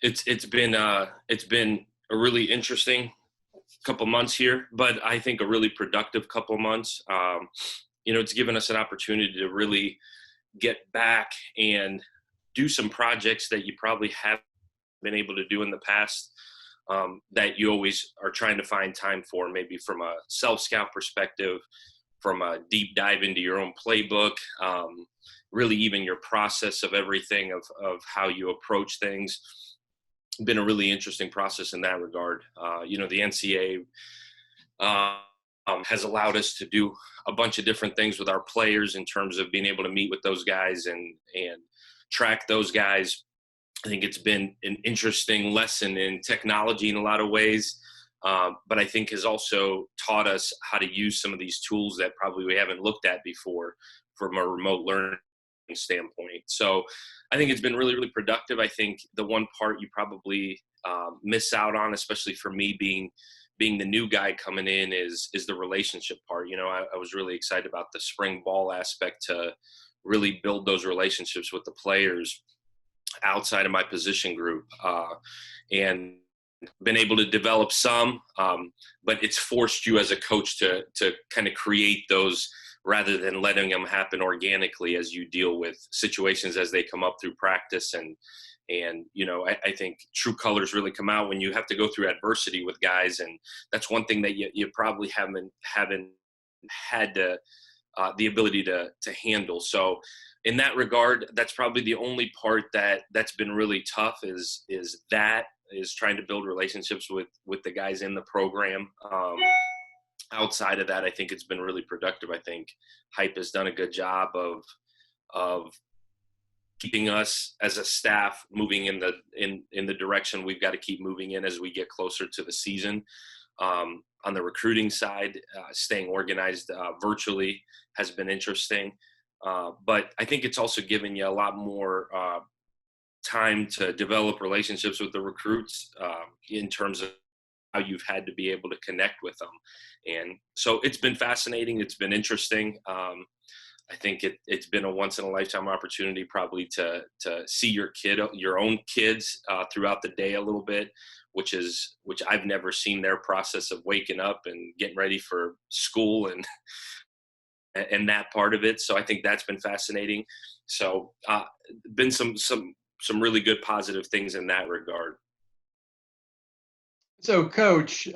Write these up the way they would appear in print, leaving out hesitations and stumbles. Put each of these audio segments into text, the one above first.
It's been a really interesting couple months here, but I think a really productive couple months. It's given us an opportunity to really get back and do some projects that you probably haven't been able to do in the past, that you always are trying to find time for, maybe from a self-scout perspective, from a deep dive into your own playbook, really even your process of everything of how you approach things. Been a really interesting process in that regard. The NCAA has allowed us to do a bunch of different things with our players in terms of being able to meet with those guys and track those guys. I think it's been an interesting lesson in technology in a lot of ways, but I think has also taught us how to use some of these tools that probably we haven't looked at before from a remote learning standpoint. So I think it's been really, really productive. I think the one part you probably miss out on, especially for me being the new guy coming in, is the relationship part. I was really excited about the spring ball aspect to really build those relationships with the players outside of my position group, and been able to develop some, but it's forced you as a coach to kind of create those rather than letting them happen organically as you deal with situations as they come up through practice. And I think true colors really come out when you have to go through adversity with guys, and that's one thing that you probably haven't had the ability to handle. So in that regard, that's probably the only part that's been really tough is trying to build relationships with the guys in the program. Outside of that, I think it's been really productive. I think Hype has done a good job of keeping us as a staff moving in the direction we've got to keep moving in as we get closer to the season. On the recruiting side, staying organized virtually has been interesting. But I think it's also given you a lot more time to develop relationships with the recruits, in terms of how you've had to be able to connect with them. And so it's been fascinating. It's been interesting. I think it's been a once in a lifetime opportunity probably to see your own kids throughout the day a little bit, which I've never seen their process of waking up and getting ready for school and that part of it. So I think that's been fascinating. So been some really good positive things in that regard. So, Coach,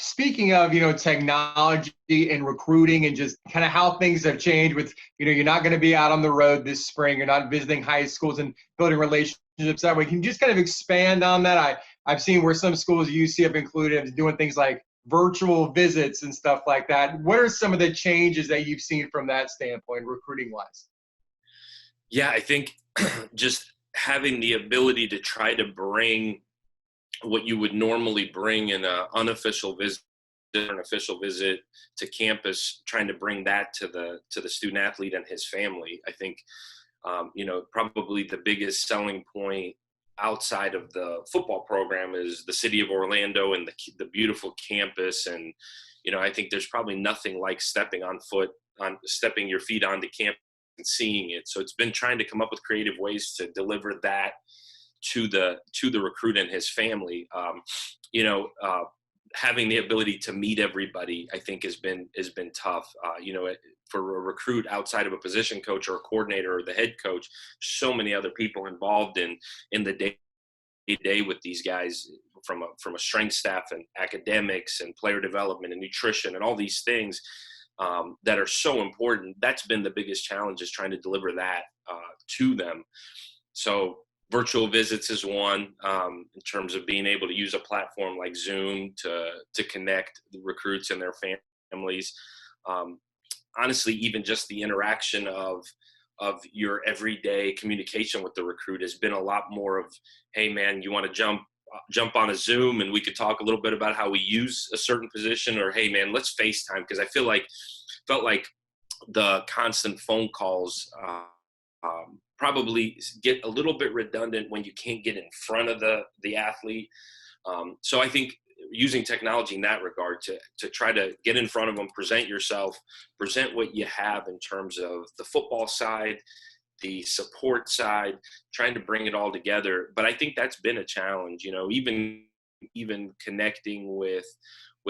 speaking of, technology and recruiting and just kind of how things have changed with, you're not going to be out on the road this spring. You're not visiting high schools and building relationships that way. Can you just kind of expand on that? I've seen where some schools, UCF included, doing things like virtual visits and stuff like that. What are some of the changes that you've seen from that standpoint, recruiting-wise? Yeah, I think just having the ability to try to bring what you would normally bring in an unofficial visit, an official visit to campus, trying to bring that to the student athlete and his family. I think, probably the biggest selling point outside of the football program is the city of Orlando and the beautiful campus. And, I think there's probably nothing like stepping your feet onto campus and seeing it. So it's been trying to come up with creative ways to deliver that to the recruit and his family. Having the ability to meet everybody, I think has been tough. For a recruit outside of a position coach or a coordinator or the head coach, so many other people involved in the day-to-day with these guys, from a strength staff and academics and player development and nutrition and all these things that are so important. That's been the biggest challenge, is trying to deliver that to them. So virtual visits is one, in terms of being able to use a platform like Zoom to connect the recruits and their families. Honestly, even just the interaction of your everyday communication with the recruit has been a lot more of, hey man, you want to jump on a Zoom and we could talk a little bit about how we use a certain position, or hey man, let's FaceTime. Because I felt like the constant phone calls probably get a little bit redundant when you can't get in front of the athlete. So I think using technology in that regard to try to get in front of them, present yourself, present what you have in terms of the football side, the support side, trying to bring it all together. But I think that's been a challenge, even connecting with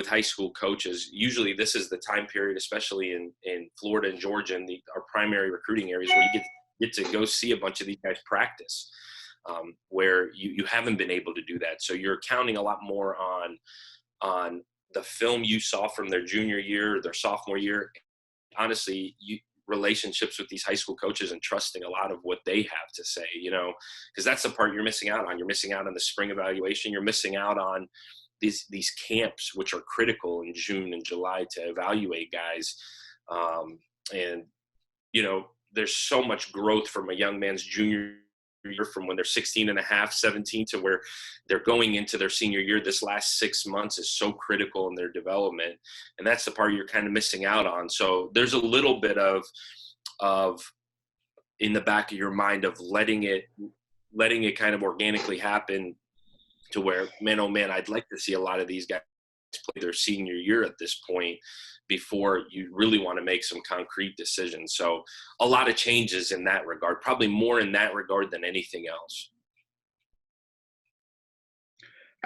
high school coaches. Usually this is the time period, especially in Florida and Georgia, and our primary recruiting areas, where you get to go see a bunch of these guys practice, where you haven't been able to do that. So you're counting a lot more on the film you saw from their junior year, their sophomore year. Honestly, relationships with these high school coaches and trusting a lot of what they have to say, because that's the part you're missing out on. You're missing out on the spring evaluation. You're missing out on these camps, which are critical in June and July to evaluate guys. And, there's so much growth from a young man's junior year, from when they're 16 and a half, 17, to where they're going into their senior year. This last 6 months is so critical in their development. And that's the part you're kind of missing out on. So there's a little bit of in the back of your mind of letting it kind of organically happen, to where, man, oh man, I'd like to see a lot of these guys play their senior year at this point before you really want to make some concrete decisions. So a lot of changes in that regard, probably more in that regard than anything else.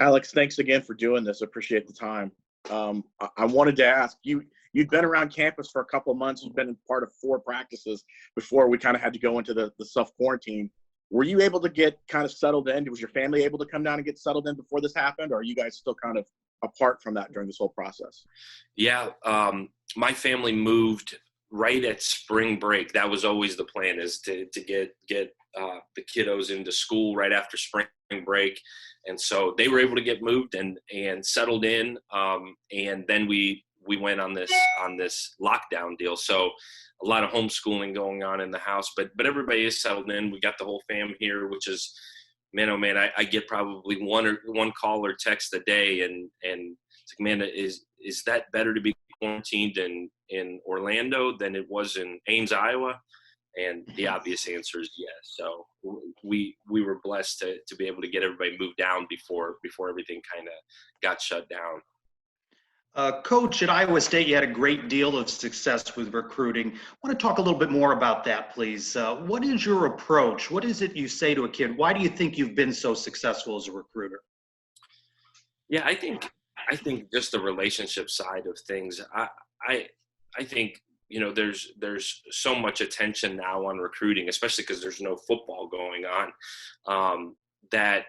Alex, thanks again for doing this. I appreciate the time. I wanted to ask you, you'd been around campus for a couple of months. You've been in part of 4 practices before we kind of had to go into the self-quarantine. Were you able to get kind of settled in? Was your family able to come down and get settled in before this happened? Or are you guys still kind of apart from that during this whole process? Yeah. My family moved right at spring break. That was always the plan, is to get the kiddos into school right after spring break. And so they were able to get moved and settled in. And then we went on this lockdown deal. So a lot of homeschooling going on in the house, but everybody is settled in. We got the whole fam here, which is, man, oh man, I get probably one call or text a day, and it's like, man, is that better to be quarantined in Orlando than it was in Ames, Iowa? And the obvious answer is yes. So we were blessed to be able to get everybody moved down before everything kind of got shut down. Coach, at Iowa State, you had a great deal of success with recruiting. I want to talk a little bit more about that, please. What is your approach? What is it you say to a kid? Why do you think you've been so successful as a recruiter? Yeah, I think just the relationship side of things. I think, there's so much attention now on recruiting, especially because there's no football going on, that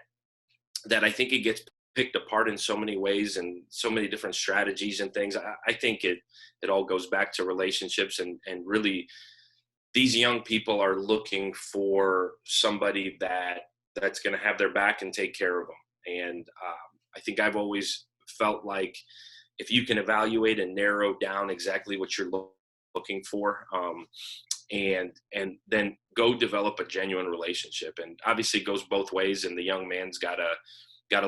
I think it gets picked apart in so many ways and so many different strategies and things. I think it all goes back to relationships, and really these young people are looking for somebody that's going to have their back and take care of them. And I think I've always felt like if you can evaluate and narrow down exactly what you're looking for, and then go develop a genuine relationship. And obviously it goes both ways, and the young man's gotta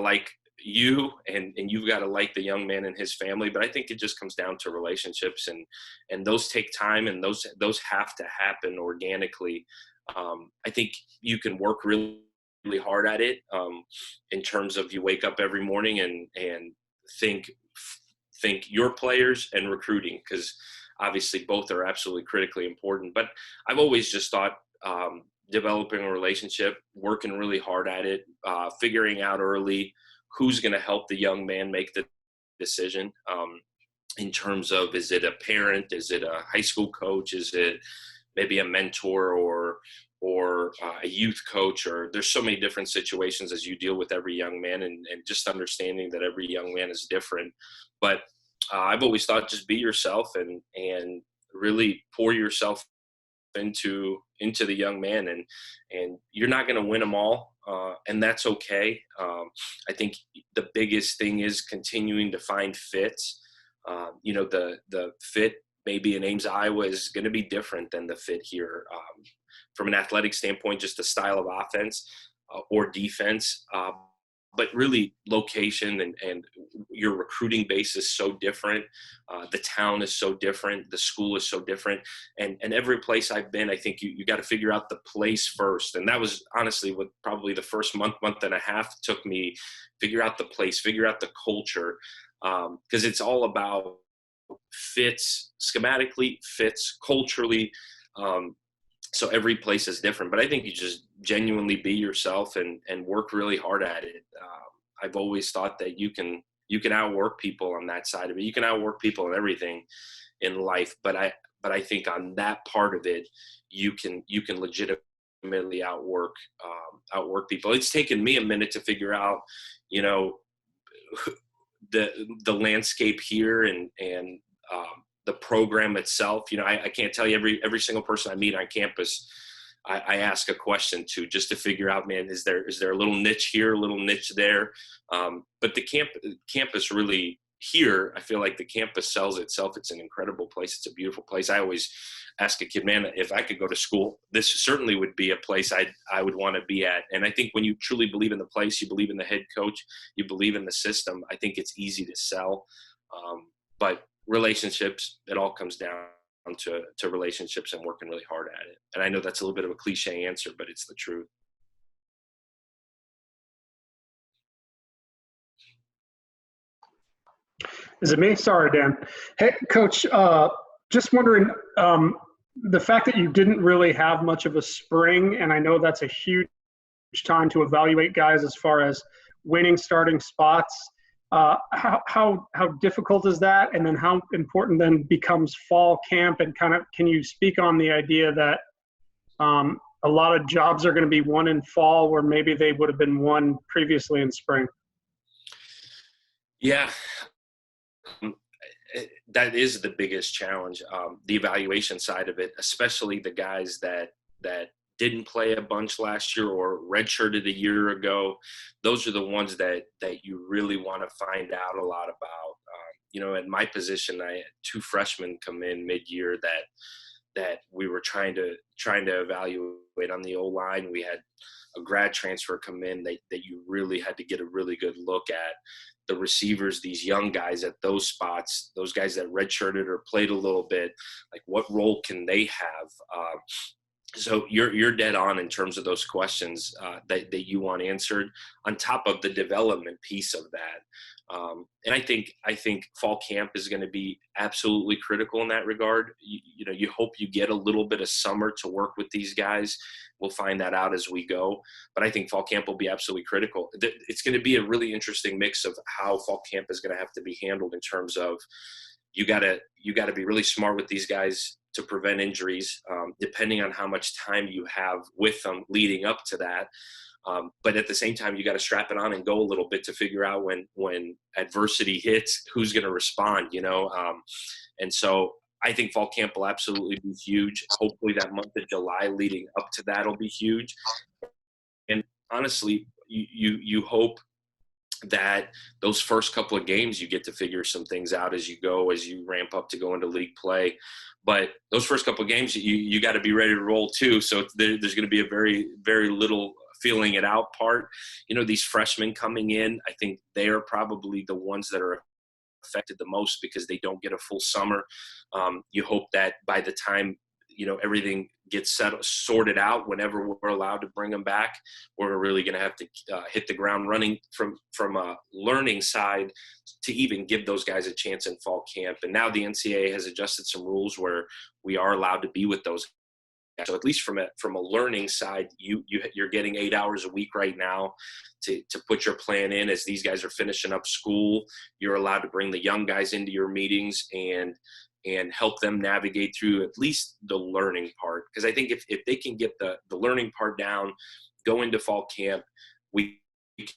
like you, and you've got to like the young man and his family. But I think it just comes down to relationships, and those take time, and those have to happen organically. I think you can work really, really hard at it, in terms of you wake up every morning and think your players and recruiting, because obviously both are absolutely critically important. But I've always just thought, developing a relationship, working really hard at it, figuring out early who's going to help the young man make the decision, in terms of, is it a parent, is it a high school coach, is it maybe a mentor or a youth coach, or there's so many different situations as you deal with every young man, and just understanding that every young man is different. But I've always thought, just be yourself and really pour yourself into the young man, and you're not going to win them all, and that's okay. I think the biggest thing is continuing to find fits. The fit maybe in Ames, Iowa is going to be different than the fit here, from an athletic standpoint, just the style of offense or defense. But really location and your recruiting base is so different. The town is so different. The school is so different. And every place I've been, I think you got to figure out the place first. And that was honestly what probably the first month and a half took me, figure out the place, figure out the culture. Because it's all about fits schematically, fits culturally, So every place is different, but I think you just genuinely be yourself and work really hard at it. I've always thought that you can outwork people on that side of it. You can outwork people in everything in life, but I think on that part of it, you can legitimately outwork people. It's taken me a minute to figure out, you know, the landscape here and the program itself. You know, I can't tell you every single person I meet on campus, I ask a question to, just to figure out, man, is there a little niche here, a little niche there? But the campus really here, I feel like the campus sells itself. It's an incredible place. It's a beautiful place. I always ask a kid, man, if I could go to school, this certainly would be a place I would want to be at. And I think when you truly believe in the place, you believe in the head coach, you believe in the system, I think it's easy to sell. But relationships, it all comes down to relationships and working really hard at it. And I know that's a little bit of a cliche answer, but it's the truth. Is it me? Sorry, Dan. Hey, Coach, just wondering, the fact that you didn't really have much of a spring, and I know that's a huge time to evaluate guys as far as winning starting spots. How difficult is that? And then how important then becomes fall camp? And kind of, can you speak on the idea that a lot of jobs are going to be won in fall where maybe they would have been won previously in spring? Yeah. That is the biggest challenge, the evaluation side of it, especially the guys that didn't play a bunch last year or redshirted a year ago. Those are the ones that you really want to find out a lot about. You know, at my position, I had 2 freshmen come in mid-year that we were trying to evaluate on the O-line. We had a grad transfer come in that you really had to get a really good look at. The receivers, these young guys at those spots, those guys that redshirted or played a little bit, like what role can they have? So you're dead on in terms of those questions that you want answered, on top of the development piece of that. And I think fall camp is going to be absolutely critical in that regard. You know, you hope you get a little bit of summer to work with these guys. We'll find that out as we go. But I think fall camp will be absolutely critical. It's going to be a really interesting mix of how fall camp is going to have to be handled in terms of you got to be really smart with these guys to prevent injuries, depending on how much time you have with them leading up to that. But at the same time, you got to strap it on and go a little bit to figure out when adversity hits, who's going to respond, you know? And so I think fall camp will absolutely be huge. Hopefully that month of July leading up to that will be huge. And honestly, you hope that those first couple of games you get to figure some things out as you ramp up to go into league play. But those first couple of games, you got to be ready to roll too. So there's going to be a very, very little feeling it out part. You know, these freshmen coming in, I think they are probably the ones that are affected the most because they don't get a full summer. You hope that by the time, you know, everything gets sorted out, whenever we're allowed to bring them back, we're really going to have to hit the ground running from a learning side to even give those guys a chance in fall camp. And now the NCAA has adjusted some rules where we are allowed to be with those guys. So at least from a learning side, you're getting 8 hours a week right now to put your plan in. As these guys are finishing up school, you're allowed to bring the young guys into your meetings and help them navigate through at least the learning part. Because I think if they can get the learning part down, go into fall camp, we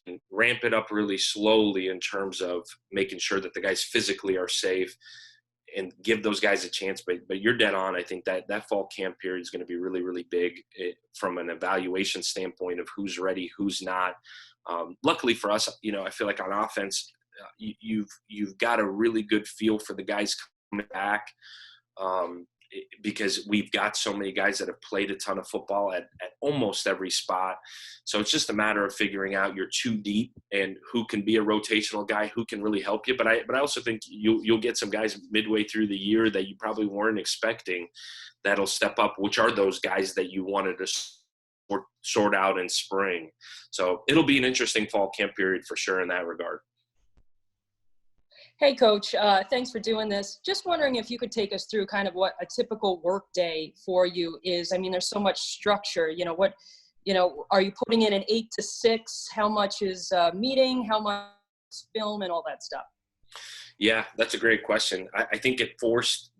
can ramp it up really slowly in terms of making sure that the guys physically are safe and give those guys a chance. But you're dead on. I think that fall camp period is going to be really, really big from an evaluation standpoint of who's ready, who's not. Luckily for us, you know, I feel like on offense, you've got a really good feel for the guys coming back because we've got so many guys that have played a ton of football at almost every spot. So it's just a matter of figuring out you're too deep and who can be a rotational guy, who can really help you. But I also think you'll get some guys midway through the year that you probably weren't expecting that'll step up, which are those guys that you wanted to sort out in spring. So it'll be an interesting fall camp period for sure in that regard. Hey, Coach, thanks for doing this. Just wondering if you could take us through kind of what a typical work day for you is. I mean, there's so much structure. Are you putting in an 8 to 6? How much is meeting? How much is film and all that stuff? Yeah, that's a great question. I think it forced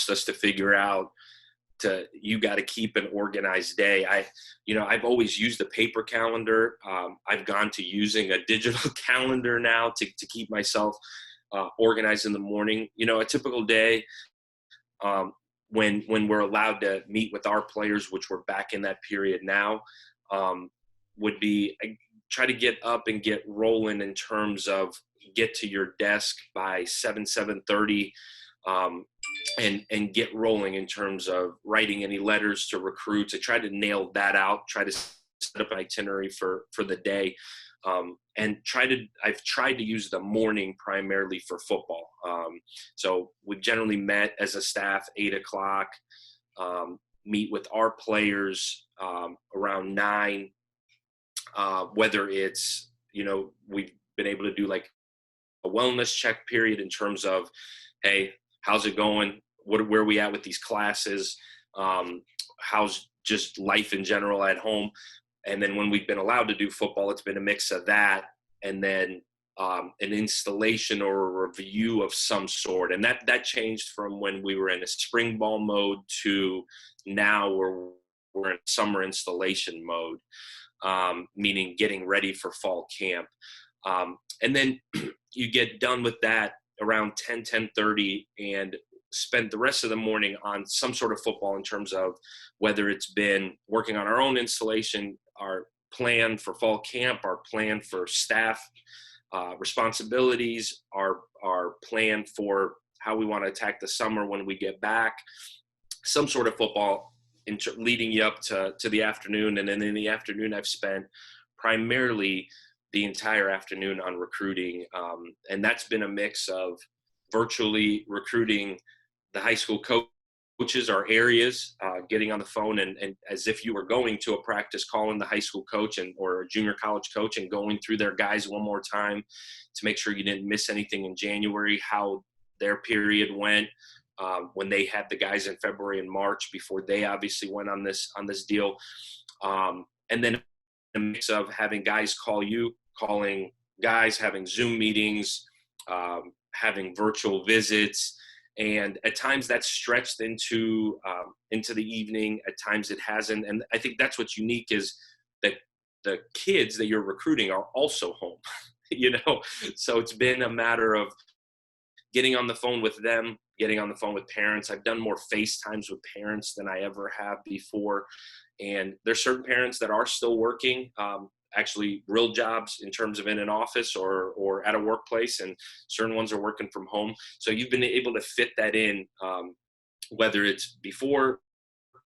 us to figure out you got to keep an organized day. I've always used a paper calendar. I've gone to using a digital calendar now to keep myself organized in the morning. A typical day, when we're allowed to meet with our players, which we're back in that period now, would be try to get up and get rolling in terms of get to your desk by 7:30. And get rolling in terms of writing any letters to recruits. I try to nail that out, try to set up an itinerary for the day. I've tried to use the morning primarily for football. So we've generally met as a staff 8:00, meet with our players around 9. Whether it's, we've been able to do like a wellness check period in terms of, hey, how's it going? Where are we at with these classes? How's just life in general at home? And then when we've been allowed to do football, it's been a mix of that and then an installation or a review of some sort. And that changed from when we were in a spring ball mode to now we're in summer installation mode, meaning getting ready for fall camp. And then you get done with that around 10:30 and spend the rest of the morning on some sort of football in terms of whether it's been working on our own installation, our plan for fall camp, our plan for staff responsibilities, our plan for how we want to attack the summer when we get back, some sort of football leading you up to the afternoon. And then in the afternoon, I've spent primarily the entire afternoon on recruiting. And that's been a mix of virtually recruiting the high school coaches, our areas, getting on the phone and as if you were going to a practice, calling the high school coach or a junior college coach and going through their guys one more time to make sure you didn't miss anything in January, how their period went, when they had the guys in February and March before they obviously went on this deal. And then a mix of having guys call you, calling guys, having Zoom meetings, having virtual visits. And at times that's stretched into the evening. At times it hasn't. And I think that's what's unique is that the kids that you're recruiting are also home, So it's been a matter of getting on the phone with them, getting on the phone with parents. I've done more FaceTimes with parents than I ever have before. And there's certain parents that are still working, actually real jobs in terms of in an office or at a workplace, and certain ones are working from home. So you've been able to fit that in, whether it's before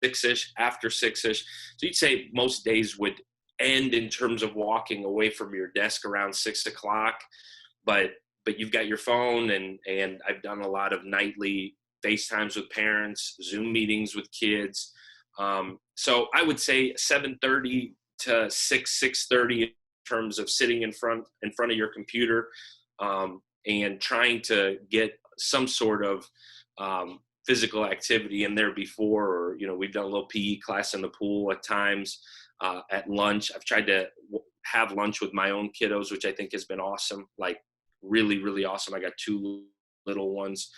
6-ish, after 6-ish. So you'd say most days would end in terms of walking away from your desk around 6:00, but you've got your phone and I've done a lot of nightly FaceTimes with parents, Zoom meetings with kids. So I would say 7:30 to 6:30 in terms of sitting in front of your computer, and trying to get some sort of physical activity in there before, or, we've done a little PE class in the pool at times, at lunch. I've tried to have lunch with my own kiddos, which I think has been awesome, like really, really awesome. I got 2 little ones.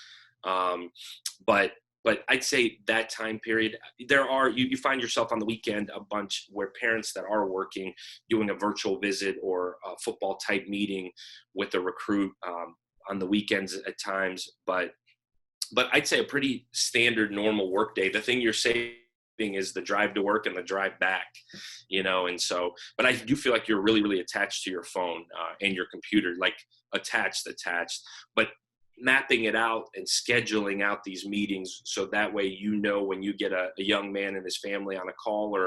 But I'd say that time period, you find yourself on the weekend a bunch where parents that are working, doing a virtual visit or a football type meeting with a recruit on the weekends at times. But I'd say a pretty standard normal work day. The thing you're saving is the drive to work and the drive back, and so, but I do feel like you're really, really attached to your phone and your computer, like attached, but mapping it out and scheduling out these meetings so that way when you get a young man and his family on a call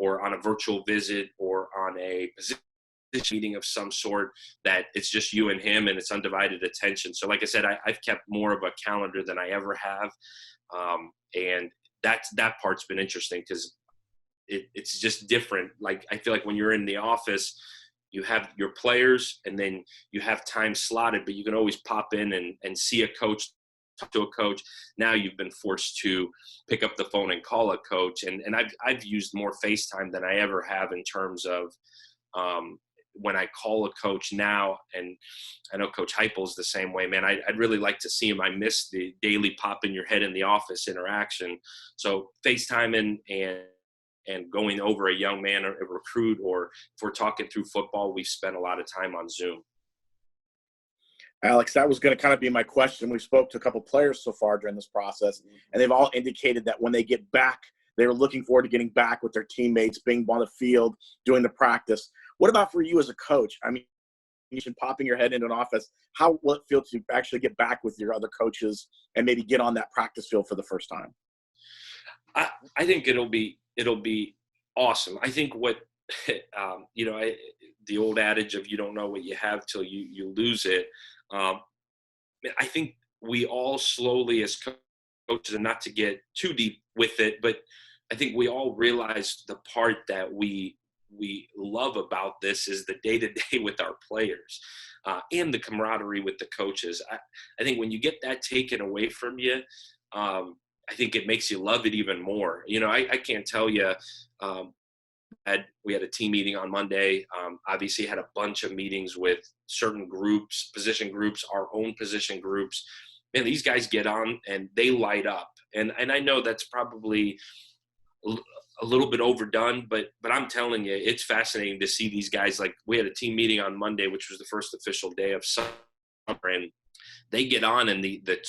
or on a virtual visit or on a position meeting of some sort, that it's just you and him and it's undivided attention. So like I said, I've kept more of a calendar than I ever have, and that part's been interesting because it's just different. Like I feel like when you're in the office, you have your players, and then you have time slotted, but you can always pop in and see a coach, talk to a coach. Now you've been forced to pick up the phone and call a coach. And I've used more FaceTime than I ever have in terms of when I call a coach now. And I know Coach Heupel's the same way, man. I'd really like to see him. I miss the daily pop in your head in the office interaction. So FaceTime and going over a young man or a recruit, or if we're talking through football, we've spent a lot of time on Zoom. Alex, that was going to kind of be my question. We spoke to a couple players so far during this process, and they've all indicated that when they get back, they're looking forward to getting back with their teammates, being on the field, doing the practice. What about for you as a coach? I mean, you should popping your head into an office. How will it feel to actually get back with your other coaches and maybe get on that practice field for the first time? I think it'll be awesome. I think what, the old adage of you don't know what you have till you lose it. I think we all slowly as coaches, and not to get too deep with it, but I think we all realize the part that we love about this is the day-to-day with our players and the camaraderie with the coaches. I think when you get that taken away from you, I think it makes you love it even more. I can't tell you, we had a team meeting on Monday. Obviously had a bunch of meetings with certain groups, position groups, our own position groups. Man, these guys get on and they light up. And I know that's probably a little bit overdone, but I'm telling you, it's fascinating to see these guys. Like, we had a team meeting on Monday, which was the first official day of summer, and they get on and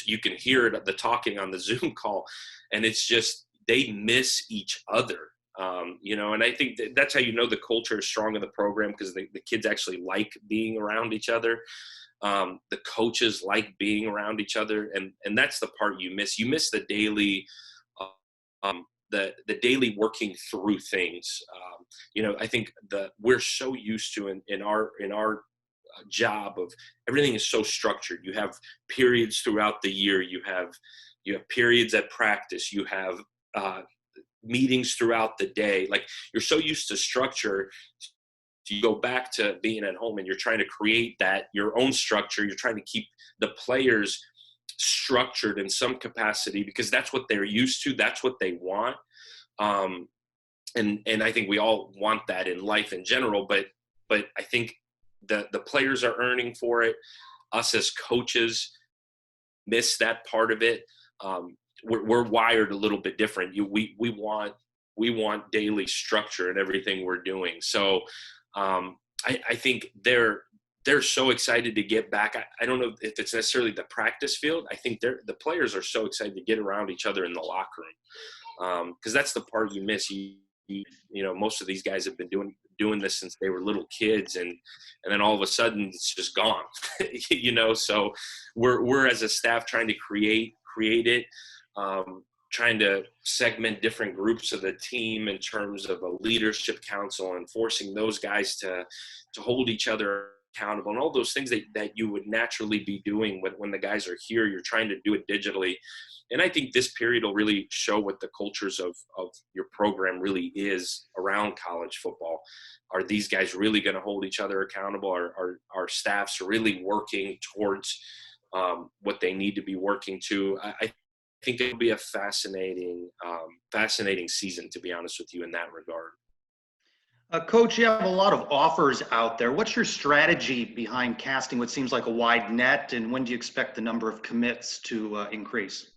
you can hear it, the talking on the Zoom call, and it's just, they miss each other. And I think that's how the culture is strong in the program, because the kids actually like being around each other. The coaches like being around each other, and that's the part you miss. You miss the daily, the daily working through things. I think we're so used to in our job of everything is so structured. You have periods throughout the year. You have periods at practice. You have meetings throughout the day. Like, you're so used to structure. You go back to being at home and you're trying to create your own structure. You're trying to keep the players structured in some capacity, because that's what they're used to. That's what they want. And I think we all want that in life in general, but I think the players are earning for it. Us as coaches miss that part of it. We're wired a little bit different. We want daily structure in everything we're doing. So I think they're so excited to get back. I don't know if it's necessarily the practice field. I think the players are so excited to get around each other in the locker room, because that's the part you miss. Most of these guys have been doing this since they were little kids, and then all of a sudden it's just gone. So we're as a staff trying to create it. Trying to segment different groups of the team in terms of a leadership council, and forcing those guys to hold each other accountable, and all those things that you would naturally be doing when the guys are here. You're trying to do it digitally. And I think this period will really show what the cultures of your program really is around college football. Are these guys really going to hold each other accountable? Are our staffs really working towards what they need to be working to? I think it'll be a fascinating season, to be honest with you, in that regard. Coach, you have a lot of offers out there. What's your strategy behind casting what seems like a wide net, and when do you expect the number of commits to increase?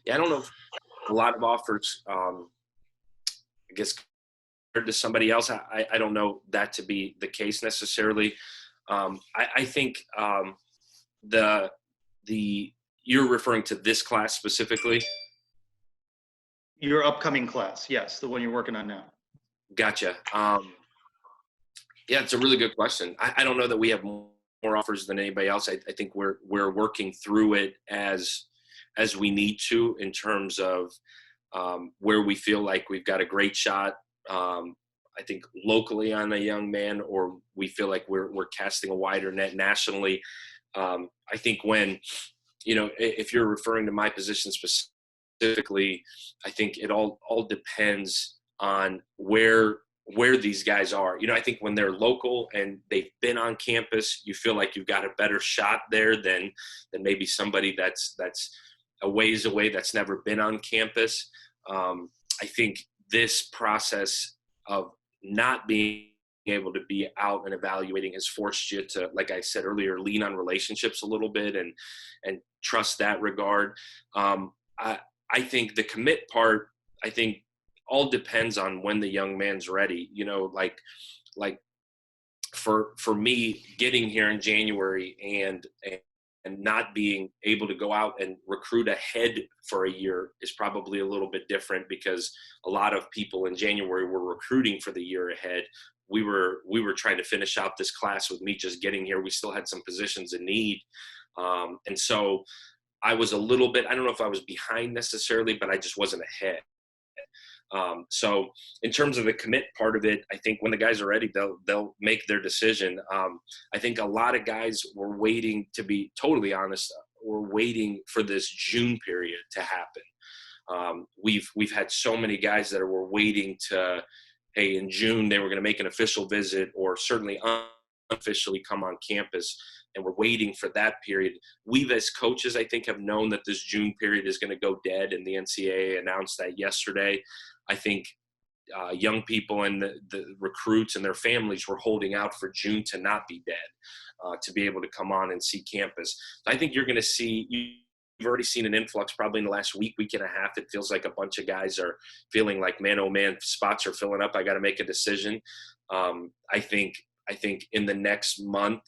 Yeah, I don't know if a lot of offers, I guess, compared to somebody else, I don't know that to be the case necessarily. I think you're referring to this class specifically? Your upcoming class, yes, the one you're working on now. Gotcha. Yeah, it's a really good question. I don't know that we have more offers than anybody else. I think we're working through it as we need to, in terms of where we feel like we've got a great shot. I think locally on a young man, or we feel like we're casting a wider net nationally. I think when, if you're referring to my position specifically, I think it all depends on where where these guys are. I think when they're local and they've been on campus, you feel like you've got a better shot there than maybe somebody that's a ways away that's never been on campus. I think this process of not being able to be out and evaluating has forced you to, like I said earlier, lean on relationships a little bit and trust that regard. I think the commit part, I think all depends on when the young man's ready. Like for me, getting here in January and not being able to go out and recruit ahead for a year is probably a little bit different, because a lot of people in January were recruiting for the year ahead. We were trying to finish out this class with me just getting here. We still had some positions in need. And so I was a little bit, I don't know if I was behind necessarily, but I just wasn't ahead. So in terms of the commit part of it, I think when the guys are ready, they'll make their decision. I think a lot of guys were waiting, to be totally honest, were waiting for this June period to happen. We've had so many guys that were waiting to, hey, in June they were going to make an official visit or certainly unofficially come on campus, and we're waiting for that period. We've, as coaches, I think, have known that this June period is going to go dead, and the NCAA announced that yesterday. I think young people and the recruits and their families were holding out for June to not be dead, to be able to come on and see campus. I think you're going to see, you've already seen an influx probably in the last week and a half. It feels like a bunch of guys are feeling like, man, oh man, spots are filling up. I got to make a decision. I think in the next month,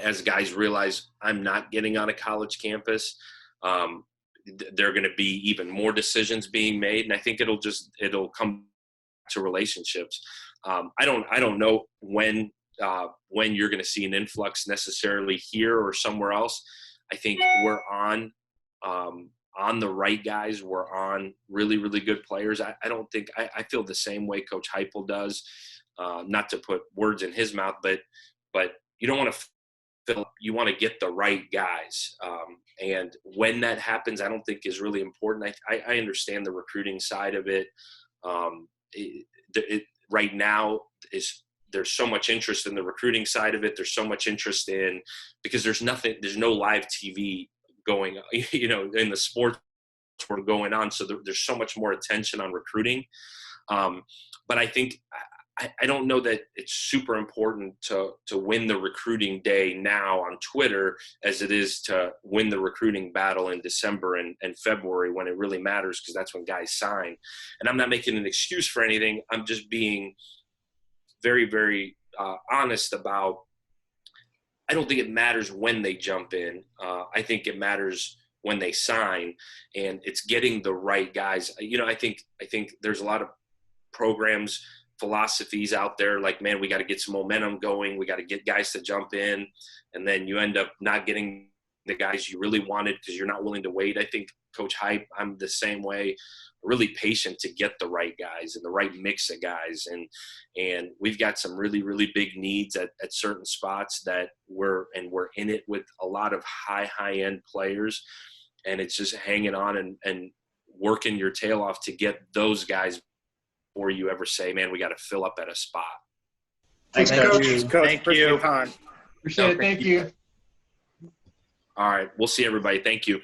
as guys realize I'm not getting on a college campus, there are going to be even more decisions being made. And I think it'll come to relationships. I don't know when you're going to see an influx necessarily here or somewhere else. I think we're on the right guys. We're on really, really good players. I don't think I feel the same way Coach Heupel does. Not to put words in his mouth, but you don't want to you want to get the right guys. And when that happens, I don't think is really important. I understand the recruiting side of it. Right now there's so much interest in the recruiting side of it. There's so much interest in, because there's no live TV going, in the sports world going on. So there's so much more attention on recruiting. But I think, I don't know that it's super important to win the recruiting day now on Twitter as it is to win the recruiting battle in December and February, when it really matters, because that's when guys sign. And I'm not making an excuse for anything. I'm just being very, very honest about, I don't think it matters when they jump in. I think it matters when they sign, and it's getting the right guys. I think there's a lot of programs, philosophies out there like, man, we got to get some momentum going. We got to get guys to jump in. And then you end up not getting the guys you really wanted because you're not willing to wait. I think Coach Hype, I'm the same way, really patient to get the right guys and the right mix of guys. And we've got some really, really big needs at certain spots that we're in it with a lot of high end players. And it's just hanging on and working your tail off to get those guys before you ever say, man, we got to fill up at a spot. Thanks, Coach. Thank you. Time. Appreciate it. Thank you. All right. We'll see everybody. Thank you.